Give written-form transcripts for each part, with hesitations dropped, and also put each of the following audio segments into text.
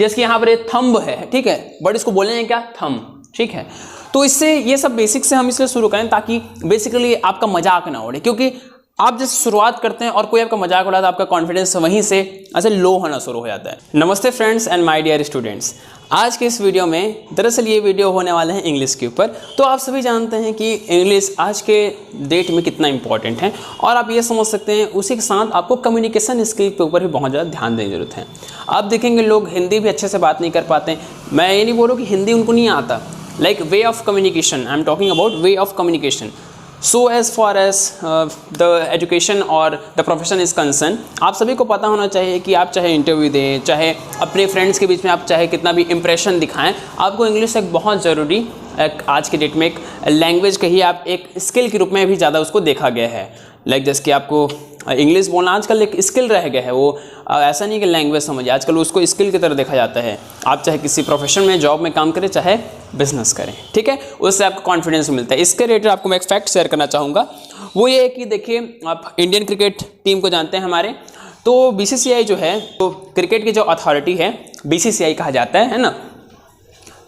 जैसे कि यहाँ पर ये थंब है, ठीक है, बट इसको बोलेंगे क्या, थंब, ठीक है। तो इससे ये सब बेसिक से हम इसलिए शुरू करें ताकि बेसिकली आपका मजाक ना उड़े, क्योंकि आप जैसे शुरुआत करते हैं और कोई आपका मजाक उड़ाता है, आपका कॉन्फिडेंस वहीं से ऐसे लो होना शुरू हो जाता है। नमस्ते friends and my dear students, आज के इस वीडियो में दरअसल ये वीडियो होने वाले हैं इंग्लिश के ऊपर। तो आप सभी जानते हैं कि इंग्लिश आज के डेट में कितना इंपॉर्टेंट है, और आप ये समझ सकते हैं उसी के साथ आपको कम्युनिकेशन स्किल के ऊपर भी बहुत ज़्यादा ध्यान देने की जरूरत है। आप देखेंगे लोग हिंदी भी अच्छे से बात नहीं कर पाते। मैं ये नहीं बोल रहा हूँ कि हिंदी उनको नहीं आता, like way of communication, I am talking about way of communication. So as far as the education और द प्रोफेशन इज़ कंसर्न, आप सभी को पता होना चाहिए कि आप चाहे इंटरव्यू दें, चाहे अपने फ्रेंड्स के बीच में आप चाहे कितना भी इंप्रेशन दिखाएं, आपको इंग्लिश एक बहुत ज़रूरी एक आज के डेट में एक लैंग्वेज कहिए, आप एक स्किल के रूप में भी ज़्यादा उसको देखा गया है। लाइक जैसे कि आपको इंग्लिश बोलना आजकल एक स्किल रह गया है, वो ऐसा नहीं कि लैंग्वेज समझिए, आजकल उसको स्किल की तरह देखा जाता है। आप चाहे किसी प्रोफेशन में जॉब में काम करें, चाहे बिजनेस करें, ठीक है, उससे आपको कॉन्फिडेंस मिलता है। इसके रिलेटेड आपको मैं एक फैक्ट शेयर करना चाहूँगा, वो ये है कि देखिए आप इंडियन क्रिकेट टीम को जानते हैं हमारे, तो बीसीसीआई जो है, तो क्रिकेट की जो अथॉरिटी है बीसीसीआई कहा जाता है ना,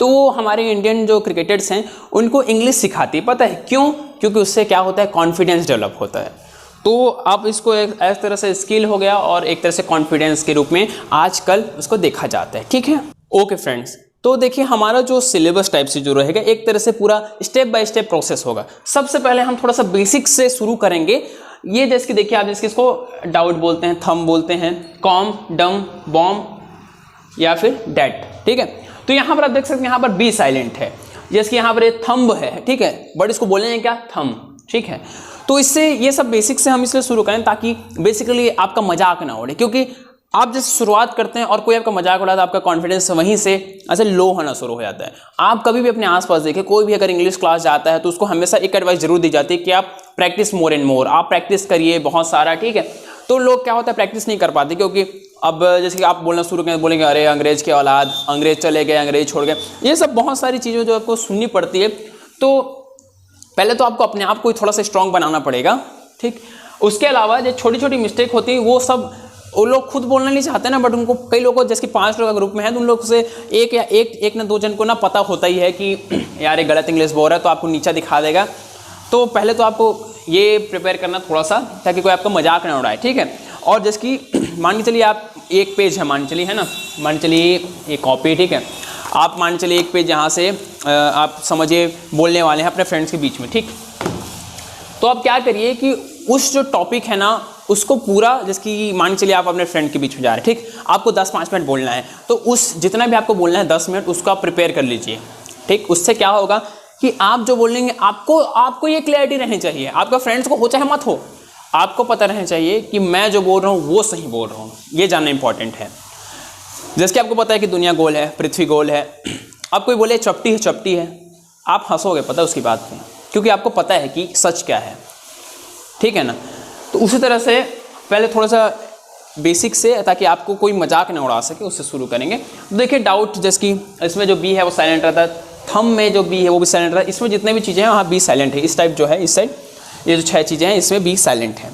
तो वो हमारे इंडियन जो क्रिकेटर्स हैं उनको इंग्लिश सिखाती है। पता है क्यों? क्योंकि उससे क्या होता है, कॉन्फिडेंस डेवलप होता है। तो आप इसको एक इस तरह से स्किल हो गया और एक तरह से कॉन्फिडेंस के रूप में आजकल उसको देखा जाता है, ठीक है। ओके फ्रेंड्स, तो देखिए हमारा जो सिलेबस टाइप से जो रहेगा एक तरह से पूरा स्टेप बाय स्टेप प्रोसेस होगा। सबसे पहले हम थोड़ा सा बेसिक से शुरू करेंगे। ये जैसे कि देखिए आप जैसे इसको डाउट बोलते हैं, थंब बोलते हैं, कॉम, डम, बॉम्ब या फिर डैट, ठीक है। तो यहाँ पर आप देख सकते हैं यहाँ पर बी साइलेंट है, जैसे कि यहाँ पर ये थंब है, ठीक है, बट इसको बोलेंगे क्या, थंब, ठीक है। तो इससे ये सब बेसिक से हम इसलिए शुरू करें ताकि बेसिकली आपका मजाक ना उड़े, क्योंकि आप जैसे शुरुआत करते हैं और कोई आपका मजाक उड़ाता है, आपका कॉन्फिडेंस वहीं से ऐसे लो होना शुरू हो जाता है। आप कभी भी अपने आसपास देखें, कोई भी अगर इंग्लिश क्लास जाता है तो उसको हमेशा एक एडवाइस जरूर दी जाती है कि आप प्रैक्टिस मोर एंड मोर, आप प्रैक्टिस करिए बहुत सारा, ठीक है। तो लोग क्या होता है, प्रैक्टिस नहीं कर पाते, क्योंकि अब जैसे कि आप बोलना शुरू करें, बोलेंगे अरे अंग्रेज के औलाद, अंग्रेज चले गए, अंग्रेज छोड़ गए, ये सब बहुत सारी चीज़ें जो आपको सुननी पड़ती है। तो पहले तो आपको अपने आप को थोड़ा सा स्ट्रॉन्ग बनाना पड़ेगा, ठीक। उसके अलावा जो छोटी छोटी मिस्टेक होती है वो लोग खुद बोलना नहीं चाहते ना, बट उनको कई लोगों, जैसे कि 5 लोग का ग्रुप में है तो उन लोग से एक ना 2 जन को ना पता होता ही है कि यार ये गलत इंग्लिश बोल रहा है, तो आपको नीचा दिखा देगा। तो पहले तो आपको ये प्रिपेयर करना थोड़ा सा, ताकि कोई आपका मजाक ना उड़ाए, ठीक है। और जैसे कि मान के चलिए आप एक पेज है, मान चलिए, है ना, मान चलिए एक कॉपी, ठीक है, आप मान चलिए एक पेज यहाँ से आप समझिए बोलने वाले हैं अपने फ्रेंड्स के बीच में, ठीक। तो आप क्या करिए कि उस जो टॉपिक है ना उसको पूरा, जैसे कि मान चलिए आप अपने फ्रेंड के बीच में जा रहे हैं, ठीक, आपको 10-5 मिनट बोलना है, तो उस जितना भी आपको बोलना है 10 मिनट उसको आप प्रिपेयर कर लीजिए, ठीक। उससे क्या होगा कि आप जो बोलेंगे आपको ये क्लैरिटी रहनी चाहिए, आपका फ्रेंड्स को हो चाहे मत हो, आपको पता रहना चाहिए कि मैं जो बोल रहा हूँ वो सही बोल रहा हूँ, ये जानना इंपॉर्टेंट है। जैसे कि आपको पता है कि दुनिया गोल है, पृथ्वी गोल है, अब कोई बोले चपटी है, आप हंसोगे, पता है उसकी बात पे, क्योंकि आपको पता है कि सच क्या है, ठीक है ना। तो उसी तरह से पहले थोड़ा सा बेसिक से, ताकि आपको कोई मजाक न उड़ा सके, उससे शुरू करेंगे। तो देखिए डाउट, जैसे कि इसमें जो बी है वो साइलेंट रहता है, थंब में जो बी है वो भी साइलेंट रहता है, इसमें जितने भी चीज़ें हैं वहाँ बी साइलेंट है। इस टाइप जो है, इस साइड ये जो 6 चीज़ें हैं इसमें बी साइलेंट है।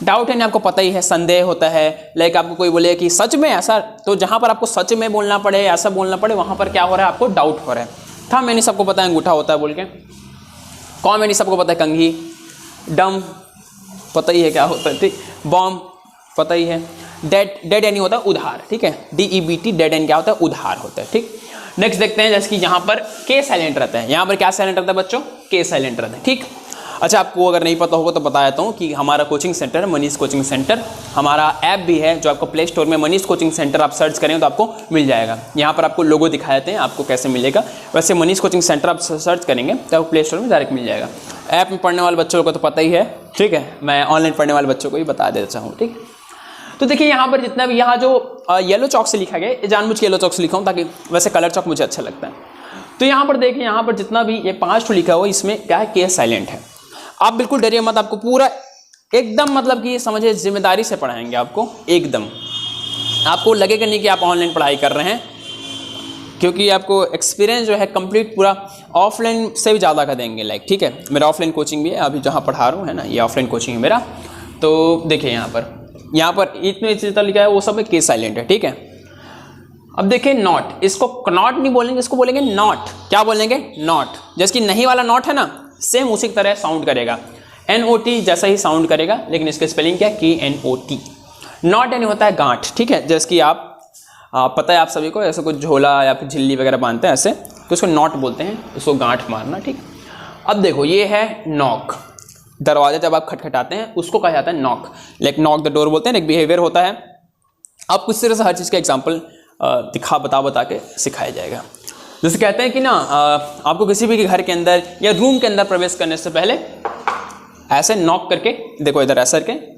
डाउट है, आपको पता ही है, संदेह होता है, लाइक आपको कोई बोले कि सच में ऐसा, तो जहाँ पर आपको सच में बोलना पड़े, ऐसा बोलना पड़े, वहाँ पर क्या हो रहा है, आपको डाउट हो रहा है। था मैंने सबको पता है अंगूठा होता है बोल के, कौन मैंने सबको पता है कंघी, डम पता ही है क्या होता है, ठीक, बॉम्ब पता ही है, डेड एनी होता है उधार, ठीक है, DEBT, डेड एन क्या होता है, उधार होता है, ठीक। नेक्स्ट देखते हैं, जैसे कि यहाँ पर के साइलेंट रहता है, यहाँ पर क्या साइलेंट रहता है बच्चों, के साइलेंट रहता है, ठीक। अच्छा, आपको अगर नहीं पता होगा तो बता देता हूँ कि हमारा कोचिंग सेंटर है मनीष कोचिंग सेंटर, हमारा ऐप भी है जो आपको प्ले स्टोर में मनीष कोचिंग सेंटर आप सर्च करें तो आपको मिल जाएगा। यहाँ पर आपको लोगो दिखाए थे, आपको कैसे मिलेगा, वैसे मनीष कोचिंग सेंटर आप सर्च करेंगे तो आपको प्ले स्टोर में डायरेक्ट मिल जाएगा। ऐप में पढ़ने वाले बच्चों को तो पता ही है, ठीक है, मैं ऑनलाइन पढ़ने वाले बच्चों को भी बता देता हूँ, ठीक। तो देखिए यहाँ पर जितना भी, यहाँ जो येलो चौक से लिखा गया है, जानबूझ के येलो चौक से लिखा हूँ ताकि, वैसे कलर चौक मुझे अच्छा लगता है। तो यहाँ पर देखिए, यहाँ पर जितना भी ये 5 लिखा हुआ है, इसमें क्या है, के साइलेंट है। आप बिल्कुल डरिए मत, आपको पूरा एकदम मतलब कि समझिए जिम्मेदारी से पढ़ाएंगे आपको, एकदम आपको लगेगा नहीं कि आप ऑनलाइन पढ़ाई कर रहे हैं, क्योंकि आपको एक्सपीरियंस जो है कंप्लीट पूरा ऑफलाइन से भी ज़्यादा का देंगे, लाइक, ठीक है। मेरा ऑफलाइन कोचिंग भी है, अभी जहाँ पढ़ा रहा हूँ, है ना, ये ऑफलाइन कोचिंग है मेरा। तो देखिए यहाँ पर इतने जितना लिखा है वो सब के साइलेंट है, ठीक है। अब देखिए नॉट, इसको नॉट नहीं बोलेंगे, इसको बोलेंगे नॉट। क्या बोलेंगे? नॉट। जैसे कि नहीं वाला नॉट है ना, सेम उसी की तरह साउंड करेगा, NOT जैसा ही साउंड करेगा, लेकिन इसका स्पेलिंग क्या है? KNOT। नॉट यानी होता है गांठ, ठीक है। जैसे कि आप पता है आप सभी को, ऐसे कुछ झोला या फिर झिल्ली वगैरह बांधते हैं ऐसे, तो उसको नॉट बोलते हैं, उसको गांठ मारना, ठीक। अब देखो ये है नॉक, दरवाजा जब आप खटखटाते हैं उसको कहा जाता है knock, like knock the door बोलते हैं, एक बिहेवियर होता है। अब कुछ तरह से हर चीज़ का एग्जाम्पल बता के सिखाया जाएगा। जैसे कहते हैं कि ना आपको किसी भी घर के अंदर या रूम के अंदर प्रवेश करने से पहले ऐसे नॉक करके, देखो इधर ऐसा करके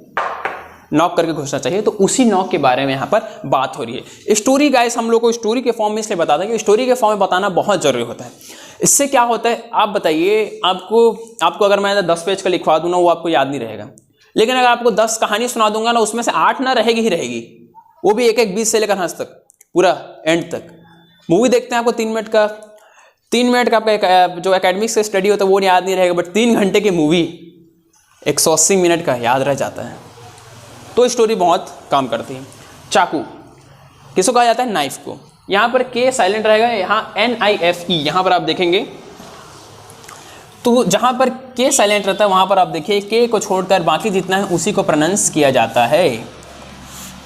नॉक करके घुसना चाहिए। तो उसी नॉक के बारे में यहाँ पर बात हो रही है। स्टोरी गाइस हम लोग को स्टोरी के फॉर्म में इसलिए बताते हैं कि स्टोरी के फॉर्म में बताना बहुत जरूरी होता है। इससे क्या होता है आप बताइए, आपको अगर मैं 10 पेज का लिखवा दूँ ना, वो आपको याद नहीं रहेगा। लेकिन अगर आपको 10 कहानी सुना दूंगा ना, उसमें से 8 ना रहेगी ही रहेगी, वो भी एक 20 से लेकर हंस तक, पूरा एंड तक। मूवी देखते हैं आपको 3 मिनट का आपका जो एकेडमिक से स्टडी होता है वो याद नहीं रहेगा, बट 3 घंटे की मूवी 180 मिनट का याद रह जाता है। तो स्टोरी बहुत काम करती है। चाकू किसको कहा जाता है? नाइफ को। यहाँ पर के साइलेंट रहेगा, यहाँ NIFE, यहाँ पर आप देखेंगे तो जहाँ पर के साइलेंट रहता है वहाँ पर आप देखिए के को छोड़कर बाकी जितना है उसी को प्रोनाउंस किया जाता है,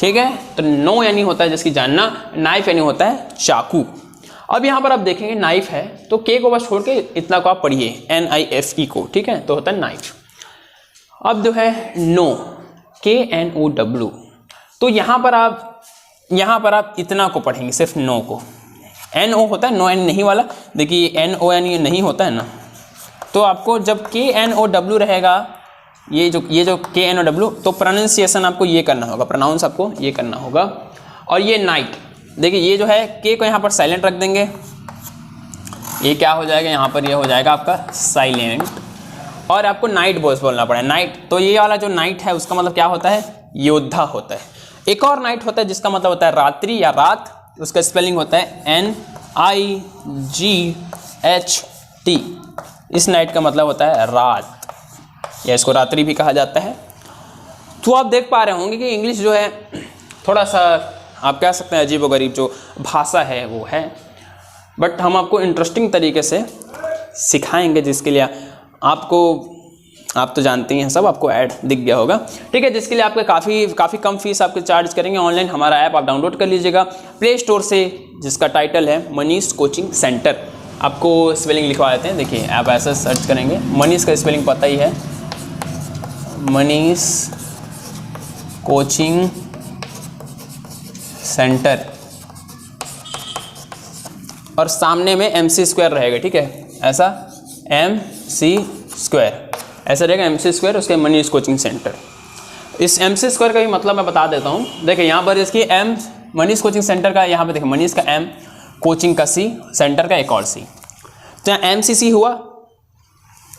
ठीक है। तो नो यानी होता है जिसकी जानना, नाइफ यानी होता है चाकू। अब यहाँ पर आप देखेंगे नाइफ है तो के को बस छोड़ के इतना को आप पढ़िए, NIFE को, ठीक है, तो होता है नाइफ। अब जो है नो, KNOW, तो यहाँ पर आप इतना को पढ़ेंगे, सिर्फ नो को। NO होता है नो यानी नहीं वाला, देखिए NO यानी नहीं होता है ना, तो आपको जब KNOW रहेगा, ये जो KNOW, तो प्रोनाउंसिएशन आपको ये करना होगा, प्रोनाउंस आपको ये करना होगा। और ये नाइट, देखिए ये जो है के को यहाँ पर साइलेंट रख देंगे, ये क्या हो जाएगा यहाँ पर, ये हो जाएगा आपका साइलेंट। और आपको नाइट बॉस बोलना पड़ेगा, नाइट। तो ये वाला जो नाइट है उसका मतलब क्या होता है? योद्धा होता है। एक और नाइट होता है जिसका मतलब होता है रात्रि या रात, उसका स्पेलिंग होता है NIGHT। इस नाइट का मतलब होता है रात, या इसको रात्रि भी कहा जाता है। तो आप देख पा रहे होंगे कि इंग्लिश जो है थोड़ा सा आप कह सकते हैं अजीबोगरीब जो भाषा है वो है, बट हम आपको इंटरेस्टिंग तरीके से सिखाएंगे, जिसके लिए आप तो जानते हैं सब, आपको ऐड दिख गया होगा, ठीक है। जिसके लिए आपका काफ़ी कम फीस आपके चार्ज करेंगे। ऑनलाइन हमारा ऐप आप डाउनलोड कर लीजिएगा प्ले स्टोर से, जिसका टाइटल है मनीष कोचिंग सेंटर। आपको स्पेलिंग लिखवा देते हैं, देखिए आप ऐसे सर्च करेंगे, मनीष का स्पेलिंग पता ही है, मनीष कोचिंग सेंटर, और सामने में MC² रहेगा, ठीक है, ऐसा MC² ऐसा रहेगा, MC², उसके मनीष कोचिंग सेंटर। इस MC² का भी मतलब मैं बता देता हूँ। देखिए यहाँ पर इसकी मनीष कोचिंग सेंटर का, यहाँ पे देखिए मनीष का M, कोचिंग का C, सेंटर का एक और C, तो यहाँ MCC हुआ।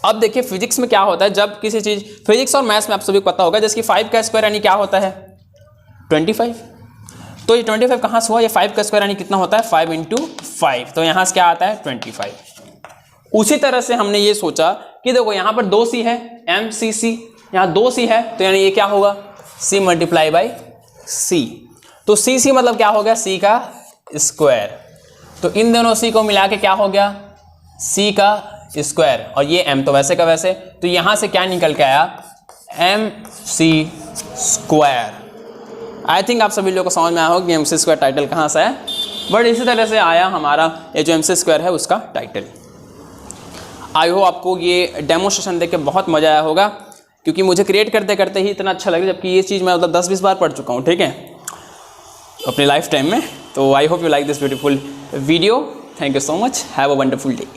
अब देखिए फिजिक्स में क्या होता है, जब किसी चीज़, फिजिक्स और मैथ्स में आप सभी को पता होगा, जैसे कि 5 का स्क्वायर यानी क्या होता है? 25। तो ये 25 कहाँ से हुआ? ये 5 का स्क्वायर यानी कितना होता है? 5 × 5, तो यहाँ से क्या आता है? 25। उसी तरह से हमने ये सोचा कि देखो यहाँ पर 2C है, MCC, यहाँ 2C है, तो यानी ये क्या होगा? C × C। तो CC मतलब क्या हो गया? C का स्क्वायर। तो इन दोनों C को मिला के क्या हो गया? C का स्क्वायर, और ये M तो वैसे का वैसे, तो यहाँ से क्या निकल के आया? MC²। आई थिंक आप सभी लोगों को समझ में आया होगा कि MC² टाइटल कहाँ से है, बट इसी तरह से आया हमारा ये जो MC² है उसका टाइटल। आई होप आपको ये डेमोस्ट्रेशन देख के बहुत मज़ा आया होगा, क्योंकि मुझे क्रिएट करते करते ही इतना अच्छा लगा, जबकि ये चीज़ मैं मतलब 10-20 बार पढ़ चुका हूँ, ठीक है, अपने लाइफ टाइम में। तो I hope you like this beautiful video. Thank you so much, have a wonderful day.